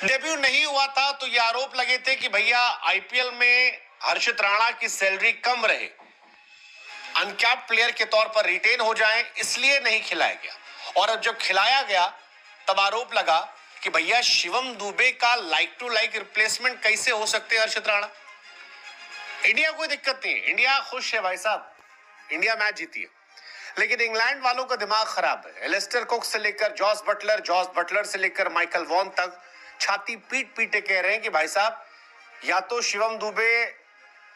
Debut नहीं हुआ था तो ये आरोप लगे थे कि भैया आईपीएल में हर्षित राणा की सैलरी कम रहे, अनकैप्ड प्लेयर के तौर पर रिटेन हो जाएं, इसलिए नहीं खिलाया गया। और अब जब खिलाया गया तब आरोप लगा कि भैया शिवम दुबे का लाइक टू लाइक रिप्लेसमेंट कैसे हो सकते हैं हर्षित राणा। इंडिया कोई दिक्कत नहीं है, इंडिया खुश है भाई साहब, इंडिया मैच जीती है। लेकिन इंग्लैंड वालों का दिमाग खराब है। एलिस्टर कुक से लेकर जॉस बटलर से लेकर माइकल वॉन तक छाती पीट पीटे कह रहे हैं कि भाई साहब या तो शिवम दुबे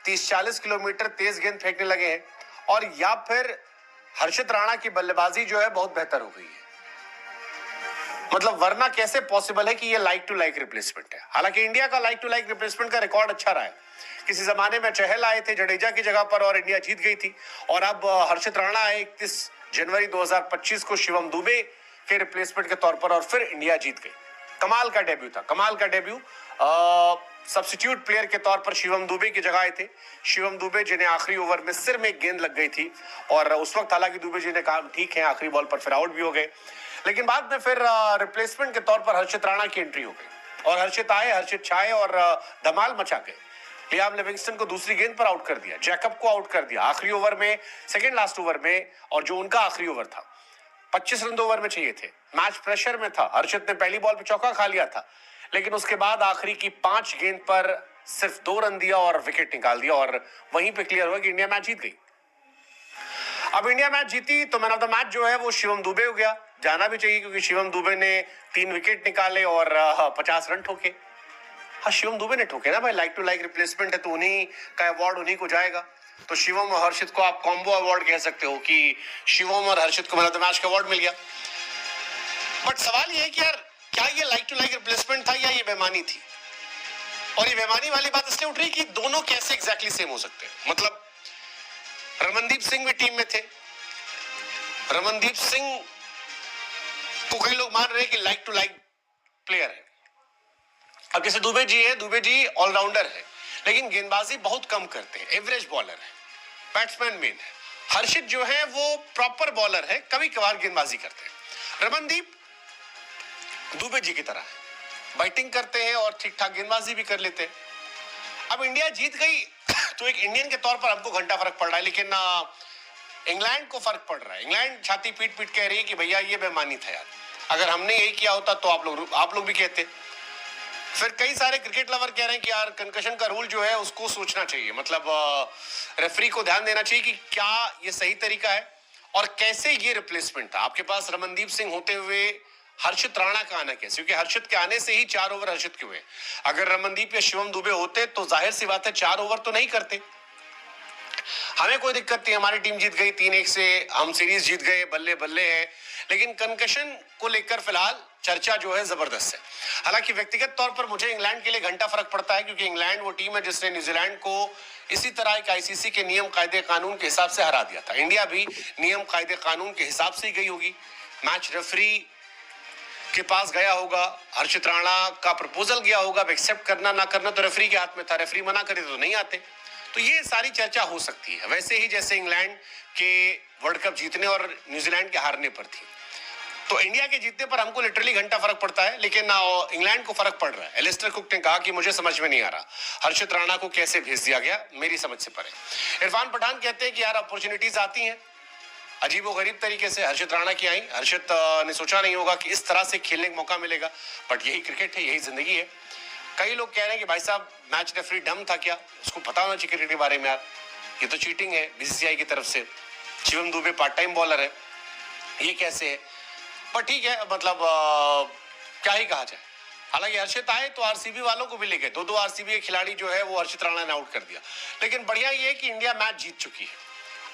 30-40 किलोमीटर तेज गेंद फेंकने लगे हैं और या फिर हर्षित राणा की बल्लेबाजी जो है बहुत बेहतर हो गई है। मतलब वरना कैसे पॉसिबल है कि ये लाइक टू लाइक रिप्लेसमेंट है। हालांकि इंडिया का लाइक टू लाइक रिप्लेसमेंट का रिकॉर्ड अच्छा रहा है। किसी जमाने में चहल आए थे जडेजा की जगह पर और इंडिया जीत गई थी, और अब हर्षित राणा आए 31 जनवरी 2025 को शिवम दुबे के रिप्लेसमेंट के तौर पर और फिर इंडिया जीत गई। कमाल का डेब्यू था, कमाल का डेब्यू। सब्स्टिट्यूट प्लेयर के तौर पर शिवम दुबे की जगह आए थे। शिवम दुबे जिन्हें आखिरी ओवर में सिर में एक गेंद लग गई थी और उस वक्त हालांकि दुबे जी ने कहा ठीक है, आखिरी बॉल पर फिर आउट भी हो गए। लेकिन बाद में फिर रिप्लेसमेंट के तौर पर हर्षित राणा की एंट्री हो गई और हर्षित आए, हर्षित छाए और धमाल मचा गए। लियाम लिविंगस्टन को दूसरी गेंद पर आउट कर दिया, जैकब को आउट कर दिया आखिरी ओवर में, सेकंड लास्ट ओवर में, और जो उनका आखिरी ओवर था 25 रन 2 ओवर में चाहिए थे। मैच प्रेशर में था, हर्षित ने पहली बॉल पे चौका खा लिया था, लेकिन उसके बाद आखिरी की 5 गेंद पर सिर्फ 2 रन दिया और विकेट निकाल दिया और वहीं पे क्लियर हुआ कि इंडिया मैच जीत गई। अब इंडिया मैच जीती तो मैन ऑफ द मैच जो है वो शिवम दुबे हो गया। जाना भी चाहिए क्योंकि शिवम दुबे ने 3 विकेट निकाले और 50 रन ठोके। हाँ, शिवम दुबे ने ठोके ना भाई, लाइक टू लाइक रिप्लेसमेंट है तो उन्हीं का अवार्ड उन्हीं को जाएगा। तो शिवम और हर्षित को आप कॉम्बो अवार्ड कह सकते हो कि शिवम और हर्षित को मैन ऑफ द मैच का अवार्ड मिल गया। बट सवाल ये है कि यार क्या ये लाइक टू लाइक रिप्लेसमेंट था या ये बेईमानी थी? और ये बेईमानी वाली बात इसलिए उठ रही कि दोनों कैसे एग्जैक्टली सेम हो सकते हैं। मतलब रमनदीप सिंह भी टीम में थे, रमनदीप सिंह को कई लोग मान रहे हैं कि लाइक टू लाइक प्लेयर है। अब जैसे दुबे जी है, दुबे जी ऑलराउंडर है लेकिन गेंदबाजी बहुत कम करते हैं, एवरेज बॉलर है, बैट्समैन मेन है। हर्षित जो है वो प्रॉपर बॉलर है, कभी कभार गेंदबाजी करते हैं। रमनदीप दुबे जी की तरह है, बैटिंग करते हैं और ठीक ठाक गेंदबाजी भी कर लेते हैं। अब इंडिया जीत गई तो एक इंडियन के तौर पर हमको घंटा फर्क पड़ रहा है, लेकिन इंग्लैंड को फर्क पड़ रहा है। इंग्लैंड छाती पीट पीट कह रही है कि भैया ये बेईमानी था यार, अगर हमने यही किया होता तो आप लोग भी कहते। फिर कई सारे क्रिकेट लवर कह रहे हैं कि यार कंकशन का रूल जो है उसको सोचना चाहिए, मतलब रेफरी को ध्यान देना चाहिए कि क्या ये सही तरीका है और कैसे ये रिप्लेसमेंट था। आपके पास रमनदीप सिंह होते हुए हर्षित राणा का आना कैसे? क्योंकि हर्षित के आने से ही 4 ओवर हर्षित के हुए। अगर रमनदीप या शिवम दुबे होते तो जाहिर सी बात है 4 ओवर तो नहीं करते। हमें कोई दिक्कत नहीं, हमारी टीम जीत गई 3-1 से, हम सीरीज जीत गए, बल्ले बल्ले है। लेकिन कंकशन को लेकर फिलहाल चर्चा जो है जबरदस्त है। हालांकि व्यक्तिगत तौर पर मुझे इंग्लैंड के लिए घंटा फर्क पड़ता है क्योंकि इंग्लैंड वो टीम है जिसने न्यूजीलैंड को इसी तरह एक आईसीसी के नियम कायदे कानून के हिसाब से हरा दिया था। इंडिया भी नियम कायदे कानून के हिसाब से ही गई होगी, मैच रेफरी के पास गया होगा, हर्षित राणा का प्रपोजल गया होगा, एक्सेप्ट करना ना करना तो रेफरी के हाथ में था, रेफरी मना करे तो नहीं आते। तो ये सारी चर्चा हो सकती है, वैसे ही जैसे इंग्लैंड के वर्ल्ड कप जीतने और न्यूजीलैंड के हारने पर थी। तो इंडिया के जीतने पर हमको लिटरली घंटा फर्क पड़ता है, लेकिन इंग्लैंड को फर्क पड़ रहा है। एलिस्टर कुक ने कहा कि मुझे समझ में नहीं आ रहा हर्षित राणा को कैसे भेज दिया गया, मेरी समझ से परे। इरफान पठान कहते हैं कि यार अपॉर्चुनिटीज आती हैं अजीब व गरीब तरीके से, हर्षित राणा की आई। हर्षित ने सोचा नहीं होगा कि इस तरह से खेलने का मौका मिलेगा, बट यही क्रिकेट है, यही जिंदगी है। कई लोग कह रहे हैं कि भाई साहब मैच रेफरी डम था क्या, उसको पता होना चाहिए क्रिकेट के बारे में। यार ये तो चीटिंग है बीसीसीआई की तरफ से। Shivam Dubey part time bowler है, ये कैसे है? पर ठीक है, मतलब क्या ही कहा जाए। हालांकि हर्षित आए तो आरसीबी वालों को भी लेके 2-2 आरसीबी के खिलाड़ी जो है वो हर्षित राणा ने आउट कर दिया। लेकिन बढ़िया ये है कि इंडिया मैच जीत चुकी है।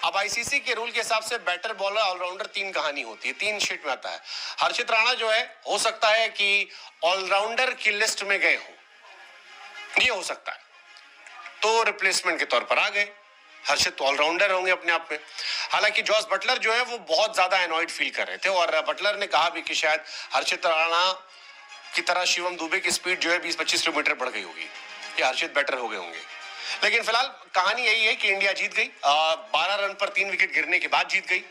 अब आईसीसी के रूल के हिसाब से बैटर बॉलर ऑलराउंडर 3 कहानी होती है, 3 शीट में आता है। हर्षित राणा जो है हो सकता है कि ऑलराउंडर की लिस्ट में गए हो, ये हो सकता है, तो रिप्लेसमेंट के तौर पर आ गए। हर्षित ऑलराउंडर होंगे अपने आप में। हालांकि जॉस बटलर जो है वो बहुत ज्यादा एनॉयड फील कर रहे थे और बटलर ने कहा भी कि शायद हर्षित राणा की तरह शिवम दुबे की स्पीड जो है 20-25 किलोमीटर बढ़ गई होगी या हर्षित बेटर हो गए होंगे। लेकिन फिलहाल कहानी यही है कि इंडिया जीत गई, 12 रन पर 3 विकेट गिरने के बाद जीत गई।